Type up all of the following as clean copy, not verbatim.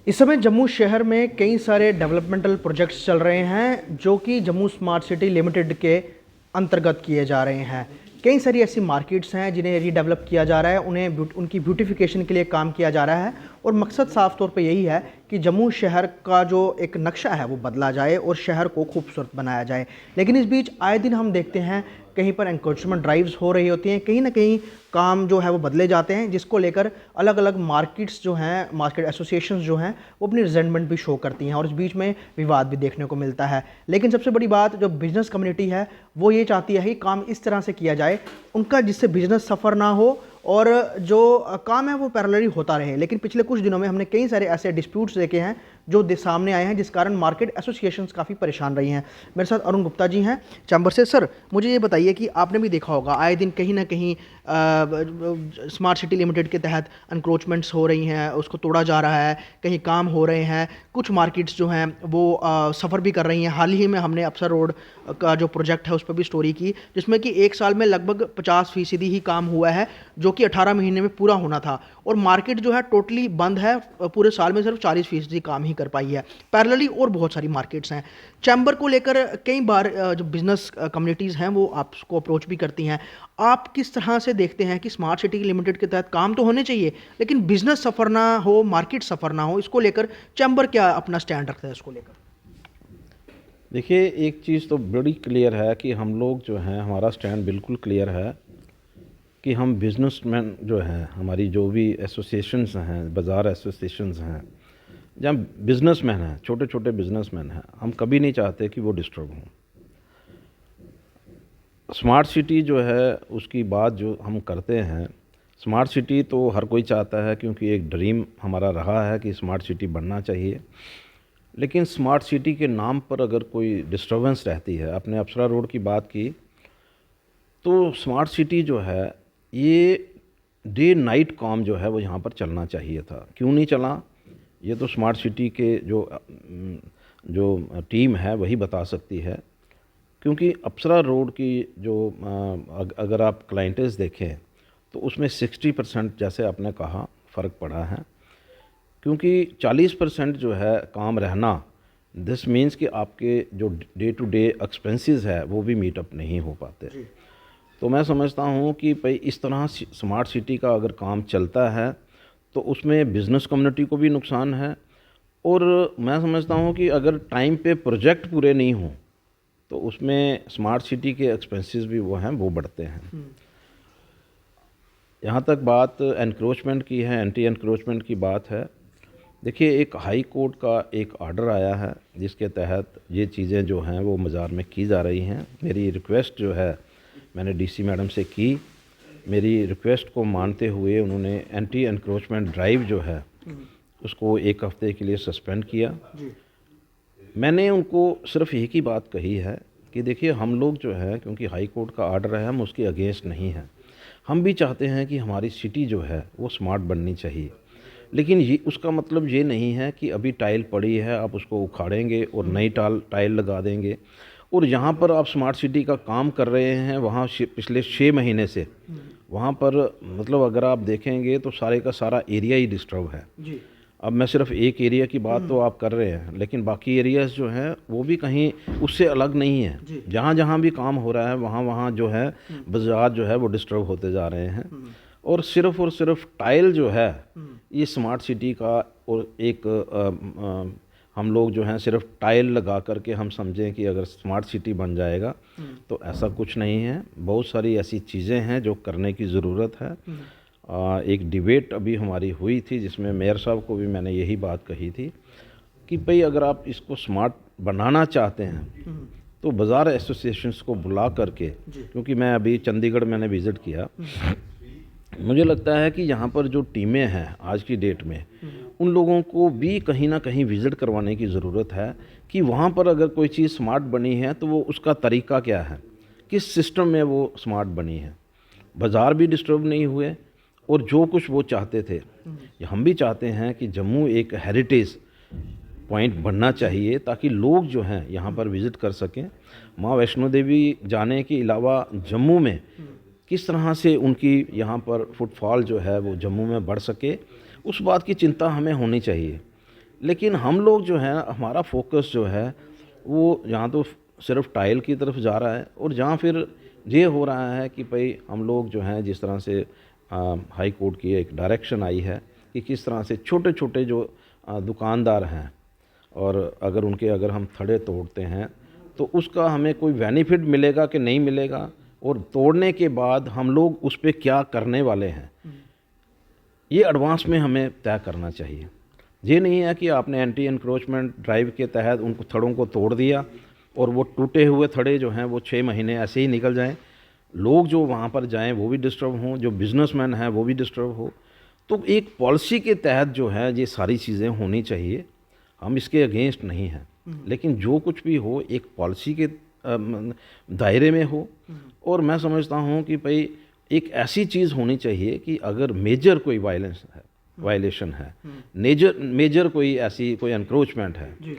इस समय जम्मू शहर में कई सारे डेवलपमेंटल प्रोजेक्ट्स चल रहे हैं जो कि जम्मू स्मार्ट सिटी लिमिटेड के अंतर्गत किए जा रहे हैं। कई सारी ऐसी मार्केट्स हैं जिन्हें रीडेवलप किया जा रहा है, उनकी ब्यूटिफिकेशन के लिए काम किया जा रहा है और मकसद साफ तौर पे यही है कि जम्मू शहर का जो एक नक्शा है वो बदला जाए और शहर को खूबसूरत बनाया जाए। लेकिन इस बीच आए दिन हम देखते हैं कहीं पर एनक्रोचमेंट ड्राइव्स हो रही होती हैं, कहीं ना कहीं काम जो है वो बदले जाते हैं, जिसको लेकर अलग अलग मार्केट्स जो हैं, मार्केट एसोसिएशंस जो हैं, वो अपनी रिजेंटमेंट भी शो करती हैं और इस बीच में विवाद भी देखने को मिलता है। लेकिन सबसे बड़ी बात जो बिजनेस कम्युनिटी है वो ये चाहती है कि काम इस तरह से किया जाए उनका जिससे बिजनेस सफ़र ना हो और जो काम है वो पैरेलली होता रहे। लेकिन पिछले कुछ दिनों में हमने कई सारे ऐसे डिस्प्यूट्स देखे हैं जो सामने आए हैं, जिस कारण मार्केट एसोसिएशंस काफ़ी परेशान रही हैं। मेरे साथ अरुण गुप्ता जी हैं चैम्बर से। सर, मुझे ये बताइए कि आपने भी देखा होगा आए दिन कहीं ना कहीं स्मार्ट सिटी लिमिटेड के तहत अनक्रोचमेंट्स हो रही हैं, उसको तोड़ा जा रहा है, कहीं काम हो रहे हैं, कुछ मार्केट्स जो हैं वो सफ़र भी कर रही हैं। हाल ही में हमने अफसर रोड का जो प्रोजेक्ट है उस पर भी स्टोरी की, जिसमें कि एक साल में लगभग 50% ही काम हुआ है जो कि 18 महीने में पूरा होना था, और मार्केट जो है टोटली बंद है, पूरे साल में सिर्फ 40% काम ही कर पाई है। पैरेलली और बहुत सारी मार्केट्स हैं। चैम्बर को लेकर कई बार जो बिजनेस कम्युनिटीज़ हैं वो आपको अप्रोच भी करती हैं। आप किस तरह से देखते हैं कि स्मार्ट सिटी लिमिटेड के तहत काम तो होने चाहिए लेकिन बिजनेस सफ़र ना हो, मार्केट सफ़र ना हो, इसको लेकर चैम्बर क्या अपना स्टैंड रखता है इसको लेकर? देखिए, एक चीज़ तो बड़ी क्लियर है कि हम लोग जो हैं, हमारा स्टैंड बिल्कुल क्लियर है कि हम बिजनेसमैन जो हैं, हमारी जो भी एसोसिएशंस हैं, बाज़ार एसोसिएशंस हैं, जहाँ बिजनेसमैन हैं, छोटे छोटे बिजनेसमैन हैं, हम कभी नहीं चाहते कि वो डिस्टर्ब हों। स्मार्ट सिटी जो है उसकी बात जो हम करते हैं, स्मार्ट सिटी तो हर कोई चाहता है क्योंकि एक ड्रीम हमारा रहा है कि स्मार्ट सिटी बनना चाहिए। लेकिन स्मार्ट सिटी के नाम पर अगर कोई डिस्टर्बेंस रहती है, आपने अप्सरा रोड की बात की, तो स्मार्ट सिटी जो है ये डे नाइट काम जो है वो यहाँ पर चलना चाहिए था। क्यों नहीं चला, ये तो स्मार्ट सिटी के जो टीम है वही बता सकती है। क्योंकि अप्सरा रोड की जो अगर आप क्लाइंटेज देखें तो उसमें 60% जैसे आपने कहा फ़र्क पड़ा है, क्योंकि 40% जो है काम रहना, दिस मीन्स कि आपके जो डे टू डे एक्सपेंसेस है वो भी मीट अप नहीं हो पाते। तो मैं समझता हूँ कि भाई इस तरह स्मार्ट सिटी का अगर काम चलता है तो उसमें बिज़नेस कम्युनिटी को भी नुकसान है, और मैं समझता हूँ कि अगर टाइम पे प्रोजेक्ट पूरे नहीं हों तो उसमें स्मार्ट सिटी के एक्सपेंसेस भी वो हैं वो बढ़ते हैं। यहाँ तक बात एनक्रोचमेंट की है, एंटी एनक्रोचमेंट की बात है। देखिए, एक हाई कोर्ट का एक ऑर्डर आया है जिसके तहत ये चीज़ें जो हैं वो बाज़ार में की जा रही हैं। मेरी रिक्वेस्ट जो है मैंने डीसी मैडम से की, मेरी रिक्वेस्ट को मानते हुए उन्होंने एंटी एनक्रोचमेंट ड्राइव जो है उसको 1 हफ़्ते के लिए सस्पेंड किया। मैंने उनको सिर्फ एक ही बात कही है कि देखिए, हम लोग जो है, क्योंकि हाई कोर्ट का ऑर्डर है, हम उसके अगेंस्ट नहीं हैं। हम भी चाहते हैं कि हमारी सिटी जो है वो स्मार्ट बननी चाहिए, लेकिन ये उसका मतलब ये नहीं है कि अभी टाइल पड़ी है आप उसको उखाड़ेंगे और नई टाइल लगा देंगे। और यहाँ पर आप स्मार्ट सिटी का काम कर रहे हैं, वहाँ पिछले 6 महीने से वहाँ पर मतलब अगर आप देखेंगे तो सारे का सारा एरिया ही डिस्टर्ब है। अब मैं सिर्फ एक एरिया की बात तो आप कर रहे हैं, लेकिन बाकी एरियाज़ जो हैं वो भी कहीं उससे अलग नहीं है। जहाँ जहाँ भी काम हो रहा है वहाँ वहाँ जो है बाजार जो है वो डिस्टर्ब होते जा रहे हैं। और सिर्फ टाइल जो है ये स्मार्ट सिटी का, और एक हम लोग जो हैं सिर्फ टाइल लगा करके हम समझें कि अगर स्मार्ट सिटी बन जाएगा, तो ऐसा कुछ नहीं है। बहुत सारी ऐसी चीज़ें हैं जो करने की ज़रूरत है। एक डिबेट अभी हमारी हुई थी जिसमें मेयर साहब को भी मैंने यही बात कही थी कि भाई अगर आप इसको स्मार्ट बनाना चाहते हैं तो बाज़ार एसोसिएशंस को बुला करके, क्योंकि मैं अभी चंडीगढ़ मैंने विज़िट किया, मुझे लगता है कि यहाँ पर जो टीमें हैं आज की डेट में, उन लोगों को भी कहीं ना कहीं विज़िट करवाने की ज़रूरत है कि वहाँ पर अगर कोई चीज़ स्मार्ट बनी है तो वो उसका तरीका क्या है, किस सिस्टम में वो स्मार्ट बनी है। बाज़ार भी डिस्टर्ब नहीं हुए और जो कुछ वो चाहते थे, हम भी चाहते हैं कि जम्मू एक हेरिटेज पॉइंट बनना चाहिए ताकि लोग जो हैं यहाँ पर विज़िट कर सकें। माँ वैष्णो देवी जाने के अलावा जम्मू में किस तरह से उनकी यहाँ पर फुटफॉल जो है वो जम्मू में बढ़ सके, उस बात की चिंता हमें होनी चाहिए। लेकिन हम लोग जो है हमारा फोकस जो है वो यहाँ तो सिर्फ टाइल की तरफ जा रहा है, और जहाँ फिर ये हो रहा है कि भाई हम लोग जो हैं जिस तरह से हाई कोर्ट की एक डायरेक्शन आई है कि किस तरह से छोटे छोटे जो दुकानदार हैं, और अगर हम थड़े तोड़ते हैं तो उसका हमें कोई बेनिफिट मिलेगा कि नहीं मिलेगा, और तोड़ने के बाद हम लोग उस पर क्या करने वाले हैं, ये एडवांस में हमें तय करना चाहिए। ये नहीं है कि आपने एंटी एनक्रोचमेंट ड्राइव के तहत उनको थड़ों को तोड़ दिया और वो टूटे हुए थड़े जो हैं वो 6 महीने ऐसे ही निकल जाएं, लोग जो वहाँ पर जाएं वो भी डिस्टर्ब हों, जो बिजनेसमैन हैं वो भी डिस्टर्ब हो। तो एक पॉलिसी के तहत जो है ये सारी चीज़ें होनी चाहिए, हम इसके अगेंस्ट नहीं हैं, लेकिन जो कुछ भी हो एक पॉलिसी के दायरे में हो। और मैं समझता हूँ कि भाई एक ऐसी चीज़ होनी चाहिए कि अगर मेजर कोई वायलेशन है, मेजर कोई ऐसी कोई एनक्रोचमेंट है,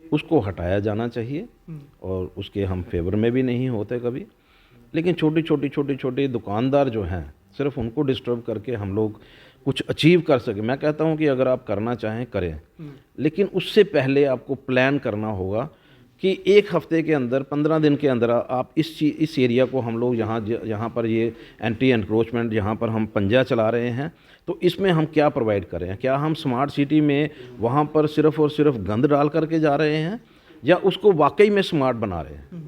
उसको हटाया जाना चाहिए, और उसके हम फेवर में भी नहीं होते कभी। लेकिन छोटी छोटी दुकानदार जो हैं सिर्फ उनको डिस्टर्ब करके हम लोग कुछ अचीव कर सके। मैं कहता हूँ कि अगर आप करना चाहें करें, लेकिन उससे पहले आपको प्लान करना होगा कि 1 हफ्ते के अंदर 15 दिन के अंदर आप इस एरिया को हम लोग यहाँ पर ये एंटी एनक्रोचमेंट यहाँ पर हम पंजा चला रहे हैं, तो इसमें हम क्या प्रोवाइड करें। क्या हम स्मार्ट सिटी में वहाँ पर सिर्फ़ और सिर्फ गंद डाल करके जा रहे हैं, या उसको वाकई में स्मार्ट बना रहे हैं।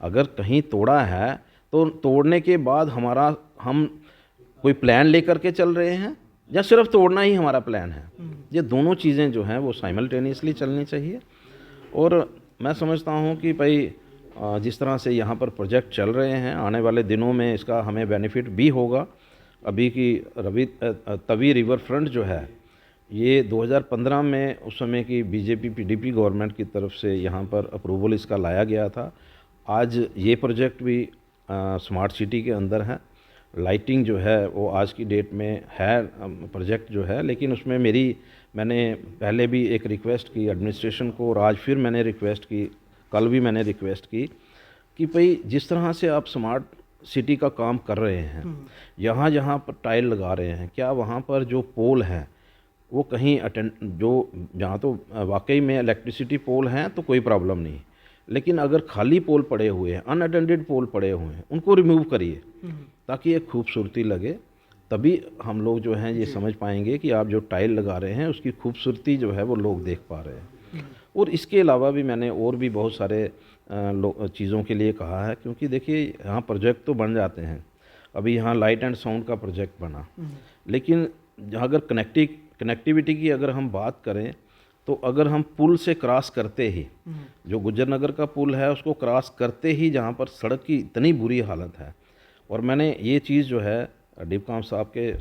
अगर कहीं तोड़ा है तो तोड़ने के बाद हम कोई प्लान लेकर के चल रहे हैं, या सिर्फ तोड़ना ही हमारा प्लान है। ये दोनों चीज़ें जो हैं वो साइमल्टेनियसली चलनी चाहिए। और मैं समझता हूँ कि भाई जिस तरह से यहाँ पर प्रोजेक्ट चल रहे हैं, आने वाले दिनों में इसका हमें बेनिफिट भी होगा। अभी की तवी रिवर फ्रंट जो है ये 2015 में उस समय की बीजेपी पीडीपी गवर्नमेंट की तरफ से यहाँ पर अप्रूवल इसका लाया गया था। आज ये प्रोजेक्ट भी स्मार्ट सिटी के अंदर है। लाइटिंग जो है वो आज की डेट में है प्रोजेक्ट जो है, लेकिन उसमें मैंने पहले भी एक रिक्वेस्ट की एडमिनिस्ट्रेशन को, और आज फिर मैंने रिक्वेस्ट की, कल भी मैंने रिक्वेस्ट की कि भाई जिस तरह से आप स्मार्ट सिटी का काम कर रहे हैं, यहाँ जहाँ पर टाइल लगा रहे हैं, क्या वहाँ पर जो पोल हैं वो कहीं जहाँ तो वाकई में इलेक्ट्रिसिटी पोल हैं तो कोई प्रॉब्लम नहीं, लेकिन अगर खाली पोल पड़े हुए हैं, अनअटेंडेड पोल पड़े हुए हैं, उनको रिमूव करिए ताकि एक खूबसूरती लगे। तभी हम लोग जो हैं ये समझ पाएंगे कि आप जो टाइल लगा रहे हैं उसकी खूबसूरती जो है वो लोग देख पा रहे हैं। और इसके अलावा भी मैंने और भी बहुत सारे चीज़ों के लिए कहा है, क्योंकि देखिए यहाँ प्रोजेक्ट तो बन जाते हैं। अभी यहाँ लाइट एंड साउंड का प्रोजेक्ट बना, लेकिन अगर कनेक्टिविटी की अगर हम बात करें तो अगर हम पुल से क्रॉस करते ही, जो गुज्जर नगर का पुल है उसको क्रॉस करते ही जहाँ पर सड़क की इतनी बुरी हालत है, और मैंने ये चीज़ जो है डिपकाम साहब के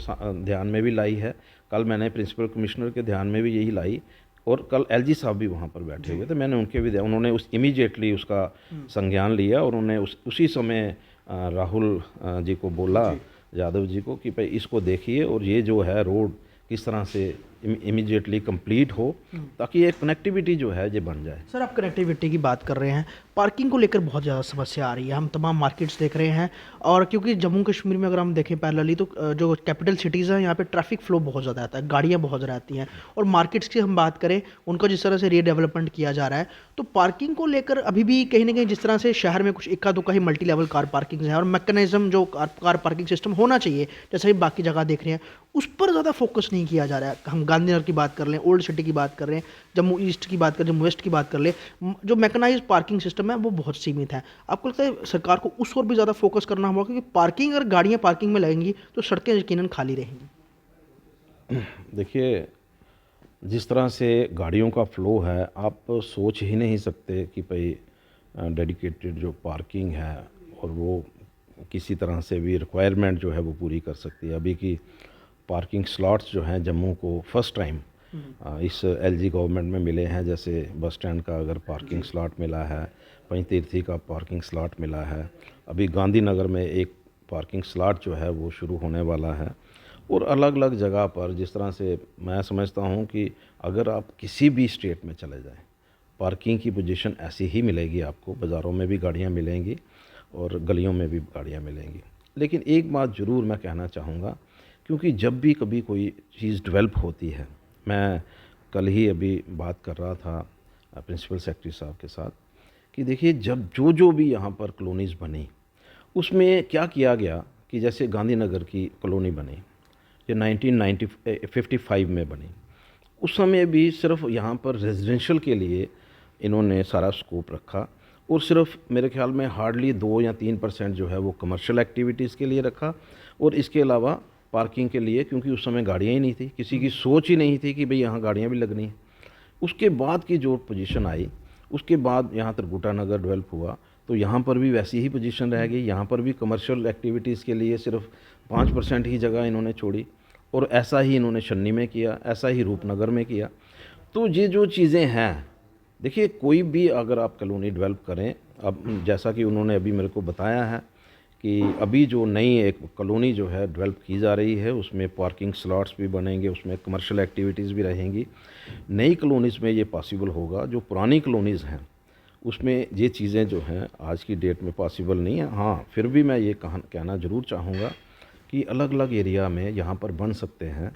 ध्यान में भी लाई है, कल मैंने प्रिंसिपल कमिश्नर के ध्यान में भी यही लाई, और कल एलजी साहब भी वहाँ पर बैठे हुए थे, मैंने उनके भी उन्होंने इमीडिएटली उसका संज्ञान लिया, और उन्होंने उसी समय राहुल जी को बोला, यादव जी को, कि भाई इसको देखिए और ये जो है रोड किस तरह से इमीडिएटली कंप्लीट हो ताकि ये कनेक्टिविटी जो है ये बन जाए। सर, आप कनेक्टिविटी की बात कर रहे हैं, पार्किंग को लेकर बहुत ज़्यादा समस्या आ रही है। हम तमाम मार्केट्स देख रहे हैं, और क्योंकि जम्मू कश्मीर में अगर हम देखें पैरेलली तो जो कैपिटल सिटीज़ हैं यहाँ पे ट्रैफिक फ्लो बहुत ज़्यादा आता है, गाड़ियाँ बहुत ज़्यादा आती हैं, और मार्केट्स की हम बात करें उनका जिस तरह से रीडेवलपमेंट किया जा रहा है, तो पार्किंग को लेकर अभी भी कहीं ना कहीं जिस तरह से शहर में कुछ इक्का दुक्का ही मल्टी लेवल कार पार्किंग है, और मैकेनिज्म जो कार पार्किंग सिस्टम होना चाहिए जैसे ही बाकी जगह देख रहे हैं, उस पर ज़्यादा फोकस नहीं किया जा रहा है। हम गांधीनगर की बात कर लें, ओल्ड सिटी की बात कर रहे हैं, जम्मू ईस्ट की बात करें, जम्मू वेस्ट की बात कर लें, जो मैकेनाइज्ड पार्किंग सिस्टम है वो बहुत सीमित है। आपको लगता है सरकार को उस ओर भी ज़्यादा फोकस करना होगा, क्योंकि पार्किंग, अगर गाड़ियाँ पार्किंग में लगेंगी तो सड़कें यकीनन खाली रहेंगी। देखिए जिस तरह से गाड़ियों का फ़्लो है, आप सोच ही नहीं सकते कि भाई डेडिकेटेड जो पार्किंग है और वो किसी तरह से भी रिक्वायरमेंट जो है वो पूरी कर सकती है। अभी की पार्किंग स्लॉट्स जो हैं जम्मू को फर्स्ट टाइम इस एलजी गवर्नमेंट में मिले हैं। जैसे बस स्टैंड का अगर पार्किंग स्लॉट मिला है, पंचतीर्थी का पार्किंग स्लॉट मिला है, अभी गांधीनगर में एक पार्किंग स्लॉट जो है वो शुरू होने वाला है, और अलग अलग जगह पर जिस तरह से मैं समझता हूँ कि अगर आप किसी भी स्टेट में चले जाएं, पार्किंग की पोजीशन ऐसी ही मिलेगी आपको। बाज़ारों में भी गाड़ियाँ मिलेंगी और गलियों में भी गाड़ियाँ मिलेंगी। लेकिन एक बात ज़रूर मैं कहना चाहूँगा, क्योंकि जब भी कभी कोई चीज़ डेवलप होती है, मैं कल ही अभी बात कर रहा था प्रिंसिपल सेक्रेटरी साहब के साथ कि देखिए जब जो भी यहाँ पर कॉलोनीज़ बनी उसमें क्या किया गया कि जैसे गांधीनगर की कॉलोनी बनी जो 1955 में बनी, उस समय भी सिर्फ यहाँ पर रेजिडेंशियल के लिए इन्होंने सारा स्कोप रखा और सिर्फ मेरे ख्याल में हार्डली 2 या 3% जो है वो कमर्शियल एक्टिविटीज़ के लिए रखा और इसके अलावा पार्किंग के लिए, क्योंकि उस समय गाड़ियाँ ही नहीं थी, किसी की सोच ही नहीं थी कि भाई यहाँ गाड़ियाँ भी लगनी हैं। उसके बाद की जो पोजीशन आई, उसके बाद यहाँ त्रिकुटा नगर डेवलप हुआ तो यहाँ पर भी वैसी ही पोजीशन रह गई। यहाँ पर भी कमर्शियल एक्टिविटीज़ के लिए सिर्फ 5% ही जगह इन्होंने छोड़ी और ऐसा ही इन्होंने छन्नी में किया, ऐसा ही रूपनगर में किया। तो ये जो चीज़ें हैं, देखिए कोई भी अगर आप कॉलोनी डेवलप करें, अब जैसा कि उन्होंने अभी मेरे को बताया है कि अभी जो नई एक कॉलोनी जो है डेवलप की जा रही है उसमें पार्किंग स्लॉट्स भी बनेंगे, उसमें कमर्शियल एक्टिविटीज़ भी रहेंगी। नई कॉलोनीज़ में ये पॉसिबल होगा, जो पुरानी कॉलोनीज़ हैं उसमें ये चीज़ें जो हैं आज की डेट में पॉसिबल नहीं है। हाँ, फिर भी मैं ये कहना ज़रूर चाहूँगा कि अलग अलग एरिया में यहाँ पर बन सकते हैं।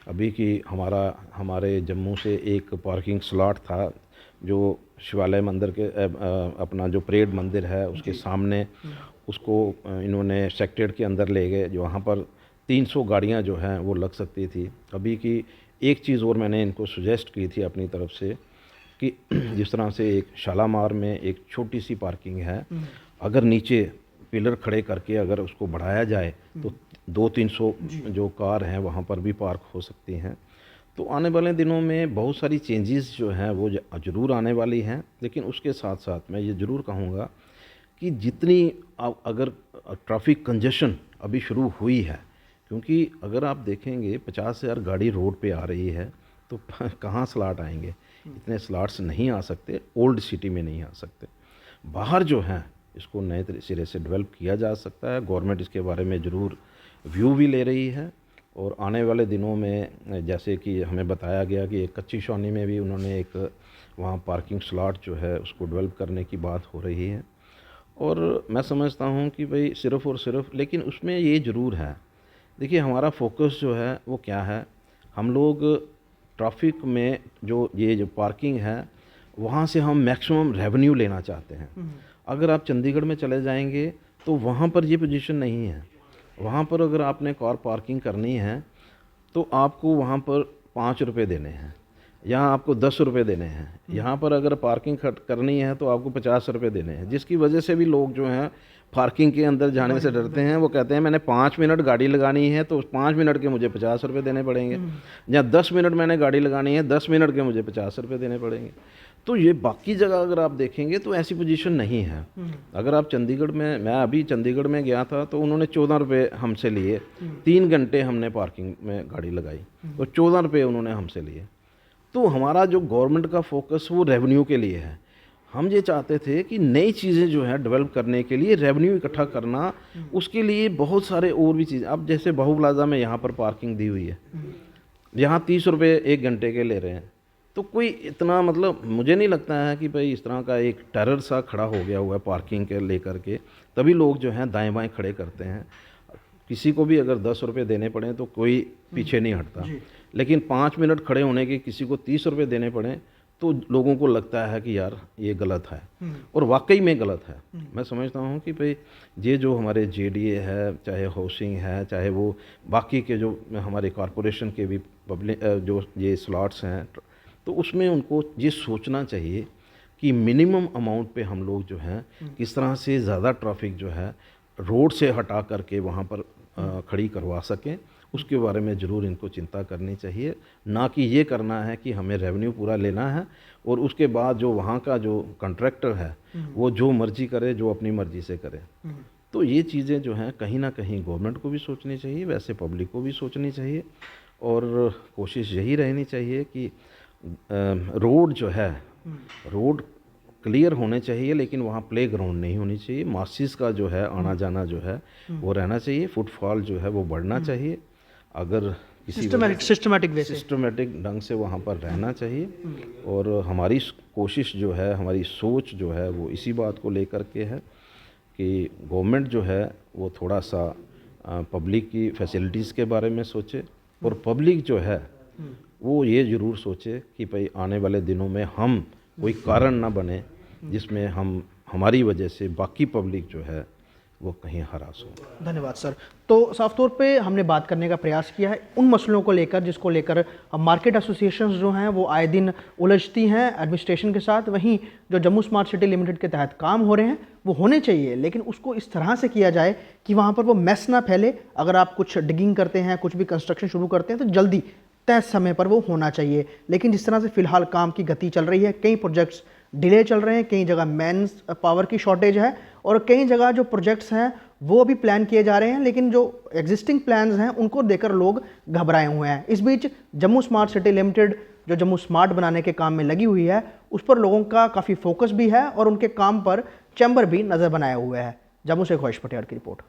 अभी कि हमारे जम्मू से एक पार्किंग स्लॉट था जो शिवालय मंदिर के अपना जो परेड मंदिर है उसके सामने, उसको इन्होंने सेक्रेटेरिएट के अंदर ले गए, जो वहाँ पर 300 गाड़ियाँ जो हैं वो लग सकती थी। अभी की एक चीज़ और मैंने इनको सुजेस्ट की थी अपनी तरफ से कि जिस तरह से एक शालामार में एक छोटी सी पार्किंग है, अगर नीचे पिलर खड़े करके अगर उसको बढ़ाया जाए तो 200-300 जो कार हैं वहाँ पर भी पार्क हो सकती हैं। तो आने वाले दिनों में बहुत सारी चेंजेस जो हैं वो ज़रूर आने वाली हैं, लेकिन उसके साथ साथ मैं ये ज़रूर कहूँगा कि जितनी अगर ट्रैफिक कंजेशन अभी शुरू हुई है, क्योंकि अगर आप देखेंगे 50,000 गाड़ी रोड पे आ रही है तो कहाँ स्लॉट आएंगे, इतने स्लॉट्स नहीं आ सकते, ओल्ड सिटी में नहीं आ सकते। बाहर जो हैं इसको नए सिरे से डेवलप किया जा सकता है। गवर्नमेंट इसके बारे में ज़रूर व्यू भी ले रही है और आने वाले दिनों में जैसे कि हमें बताया गया कि एक कच्ची शॉनी में भी उन्होंने एक वहाँ पार्किंग स्लॉट जो है उसको डेवलप करने की बात हो रही है। और मैं समझता हूँ कि भाई सिर्फ़ और सिर्फ, लेकिन उसमें ये ज़रूर है, देखिए हमारा फोकस जो है वो क्या है, हम लोग ट्रैफिक में जो पार्किंग है वहाँ से हम मैक्सिमम रेवेन्यू लेना चाहते हैं। अगर आप चंडीगढ़ में चले जाएंगे तो वहाँ पर ये पोजीशन नहीं है। वहाँ पर अगर आपने कार पार्किंग करनी है तो आपको वहाँ पर 5 रुपये देने हैं, यहाँ आपको 10 रुपये देने हैं। यहाँ पर अगर पार्किंग करनी है तो आपको 50 रुपये देने हैं, जिसकी वजह से भी लोग जो हैं पार्किंग के अंदर जाने से डरते हैं। वो कहते हैं मैंने 5 मिनट गाड़ी लगानी है तो 5 मिनट के मुझे 50 रुपये देने पड़ेंगे, या 10 मिनट मैंने गाड़ी लगानी है 10 मिनट के मुझे 50 रुपये देने पड़ेंगे। तो ये बाकी जगह अगर आप देखेंगे तो ऐसी पोजीशन नहीं है। अगर आप चंडीगढ़ में, मैं अभी चंडीगढ़ में गया था तो उन्होंने 14 रुपये हमसे लिए, 3 घंटे हमने पार्किंग में गाड़ी लगाई और 14 रुपये उन्होंने हमसे लिए। तो हमारा जो गवर्नमेंट का फोकस वो रेवेन्यू के लिए है। हम ये चाहते थे कि नई चीज़ें जो है डेवलप करने के लिए रेवेन्यू इकट्ठा करना, उसके लिए बहुत सारे और भी चीज़ें। अब जैसे बाहू प्लाजा में यहाँ पर पार्किंग दी हुई है, यहाँ 30 रुपये 1 घंटे के ले रहे हैं, तो कोई इतना मतलब मुझे नहीं लगता है कि भाई इस तरह का एक टेरर सा खड़ा हो गया हुआ है पार्किंग के लेकर के, तभी लोग जो हैं दाएं बाएं खड़े करते हैं। किसी को भी अगर 10 रुपये देने पड़े तो कोई पीछे नहीं हटता, लेकिन 5 मिनट खड़े होने के किसी को 30 रुपये देने पड़े तो लोगों को लगता है कि यार ये गलत है, और वाकई में गलत है। मैं समझता हूँ कि भाई ये जो हमारे जेडीए है, चाहे हाउसिंग है, चाहे वो बाकी के जो हमारे कॉरपोरेशन के भी पब्लिक जो ये स्लॉट्स हैं, तो उसमें उनको ये सोचना चाहिए कि मिनिमम अमाउंट पे हम लोग जो हैं किस तरह से ज़्यादा ट्रैफिक जो है रोड से हटा करके वहाँ पर खड़ी करवा सकें। उसके बारे में ज़रूर इनको चिंता करनी चाहिए, ना कि ये करना है कि हमें रेवेन्यू पूरा लेना है और उसके बाद जो वहाँ का जो कॉन्ट्रैक्टर है वो जो मर्जी करे, जो अपनी मर्जी से करे। तो ये चीज़ें जो हैं कहीं ना कहीं गवर्नमेंट को भी सोचनी चाहिए, वैसे पब्लिक को भी सोचनी चाहिए, और कोशिश यही रहनी चाहिए कि रोड जो है, रोड क्लियर होने चाहिए, लेकिन वहाँ प्ले ग्राउंड नहीं होनी चाहिए। मासिस का जो है आना जाना जो है वो रहना चाहिए, फुटफॉल जो है वो बढ़ना चाहिए। अगर किसी सिस्टमेटिक ढंग से वहाँ पर रहना चाहिए। और हमारी कोशिश जो है, हमारी सोच जो है वो इसी बात को लेकर के है कि गवर्नमेंट जो है वो थोड़ा सा पब्लिक की फैसिलिटीज़ के बारे में सोचे, और पब्लिक जो है वो ये ज़रूर सोचे कि भाई आने वाले दिनों में हम कोई कारण ना बने जिसमें हमारी वजह से बाकी पब्लिक जो है वो कहीं हरास हो। धन्यवाद सर। तो साफ तौर पे हमने बात करने का प्रयास किया है उन मसलों को लेकर जिसको लेकर मार्केट एसोसिएशंस जो हैं वो आए दिन उलझती हैं एडमिनिस्ट्रेशन के साथ। वहीं जो जम्मू स्मार्ट सिटी लिमिटेड के तहत काम हो रहे हैं वो होने चाहिए, लेकिन उसको इस तरह से किया जाए कि वहाँ पर वो मैस ना फैले। अगर आप कुछ डिगिंग करते हैं, कुछ भी कंस्ट्रक्शन शुरू करते हैं तो जल्दी तय समय पर वो होना चाहिए। लेकिन जिस तरह से फिलहाल काम की गति चल रही है, कई प्रोजेक्ट्स डिले चल रहे हैं, कई जगह मैन पावर की शॉर्टेज है और कई जगह जो प्रोजेक्ट्स हैं वो अभी प्लान किए जा रहे हैं, लेकिन जो एग्जिस्टिंग प्लान्स हैं उनको देखकर लोग घबराए हुए हैं। इस बीच जम्मू स्मार्ट सिटी लिमिटेड जो जम्मू स्मार्ट बनाने के काम में लगी हुई है उस पर लोगों का काफ़ी फोकस भी है और उनके काम पर चैम्बर भी नज़र बनाए हुए है। जम्मू से ख्वाहिश पटेल की रिपोर्ट।